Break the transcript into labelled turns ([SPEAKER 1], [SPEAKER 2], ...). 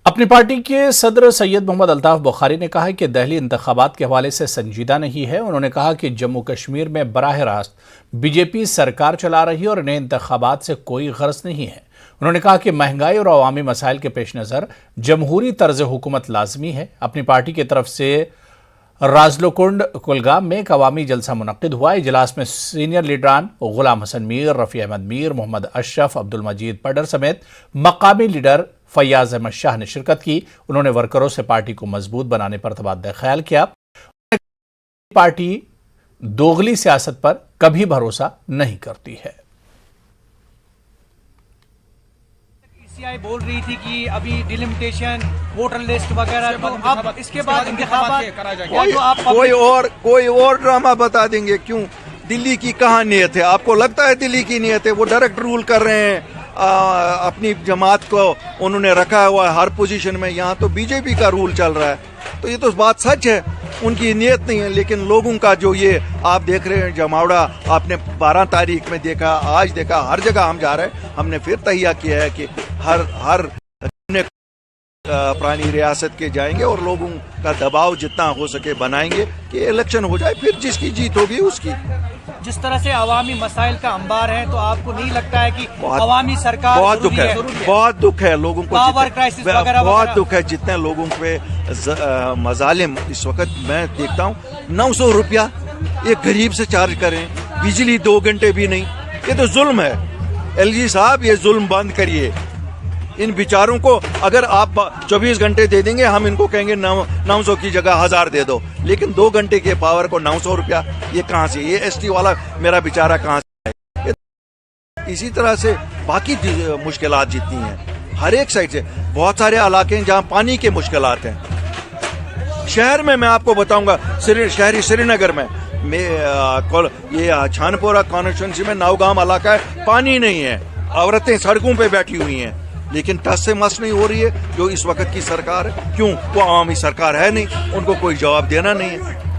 [SPEAKER 1] اپنی پارٹی کے صدر سید محمد الطاف بخاری نے کہا کہ دہلی انتخابات کے حوالے سے سنجیدہ نہیں ہے۔ انہوں نے کہا کہ جموں کشمیر میں براہ راست بی جے پی سرکار چلا رہی ہے اور انہیں انتخابات سے کوئی غرض نہیں ہے۔ انہوں نے کہا کہ مہنگائی اور عوامی مسائل کے پیش نظر جمہوری طرز حکومت لازمی ہے۔ اپنی پارٹی کی طرف سے رازلوکنڈ کلگام میں ایک عوامی جلسہ منعقد ہوا۔ اجلاس میں سینئر لیڈران غلام حسن میر، رفیع احمد میر، محمد اشرف، عبدالمجید پڈر سمیت مقامی لیڈر فیاض احمد شاہ نے شرکت کی۔ انہوں نے ورکروں سے پارٹی کو مضبوط بنانے پر تبادلہ خیال کیا۔ پارٹی دوغلی سیاست پر کبھی بھروسہ نہیں کرتی ہے۔
[SPEAKER 2] بول رہی تھی کہ ابھی ڈیلیمیٹیشن ووٹر لسٹ وغیرہ اب اس کے بعد انتخابات
[SPEAKER 3] کوئی اور ڈرامہ بتا دیں گے۔ کیوں؟ دلی کی کہاں نیت ہے؟ آپ کو لگتا ہے دلی کی نیت ہے؟ وہ ڈائریکٹ رول کر رہے ہیں، اپنی جماعت کو انہوں نے رکھا ہوا ہے ہر پوزیشن میں۔ یہاں تو بی جے پی کا رول چل رہا ہے، تو یہ تو بات سچ ہے، ان کی نیت نہیں ہے۔ لیکن لوگوں کا جو یہ آپ دیکھ رہے ہیں جماوڑا، آپ نے 12 تاریخ میں دیکھا، آج دیکھا، ہر جگہ ہم جا رہے ہیں۔ ہم نے پھر تہیہ کیا ہے کہ ہر پرانی ریاست کے جائیں گے اور لوگوں کا دباؤ جتنا ہو سکے بنائیں گے کہ الیکشن ہو جائے، پھر جس کی جیت ہوگی اس کی۔
[SPEAKER 2] جس طرح سے عوامی مسائل کا انبار ہے، تو آپ کو نہیں لگتا ہے کہ عوامی سرکار
[SPEAKER 3] بہت دکھ ہے، بہت دکھ ہے لوگوں کو، بہت دکھ ہے جتنے لوگوں پہ مظالم اس وقت میں دیکھتا ہوں۔ 900 روپیہ ایک غریب سے چارج کریں، بجلی 2 گھنٹے بھی نہیں، یہ تو ظلم ہے۔ ایل جی صاحب، یہ ظلم بند کریے۔ ان بیچاروں کو اگر آپ 24 گھنٹے دے دیں گے، ہم ان کو کہیں گے 900 کی جگہ 1000 دے دو، لیکن 2 گھنٹے کے پاور کو 900 روپیہ، یہ کہاں سے؟ یہ ایس ٹی والا میرا بیچارہ کہاں سے ہے؟ اسی طرح سے باقی مشکلات جتنی ہیں ہر ایک سائڈ سے، بہت سارے علاقے ہیں جہاں پانی کے مشکلات ہیں۔ شہر میں آپ کو بتاؤں گا، شہری سری نگر میں یہ چھان پورہ کانسٹیچوئنسی میں نوگام علاقہ ہے، پانی نہیں ہے، عورتیں سڑکوں پہ بیٹھی ہوئی ہیں، لیکن ٹس سے مس نہیں ہو رہی ہے جو اس وقت کی سرکار ہے۔ کیوں؟ وہ عوامی سرکار ہے نہیں، ان کو کوئی جواب دینا نہیں ہے۔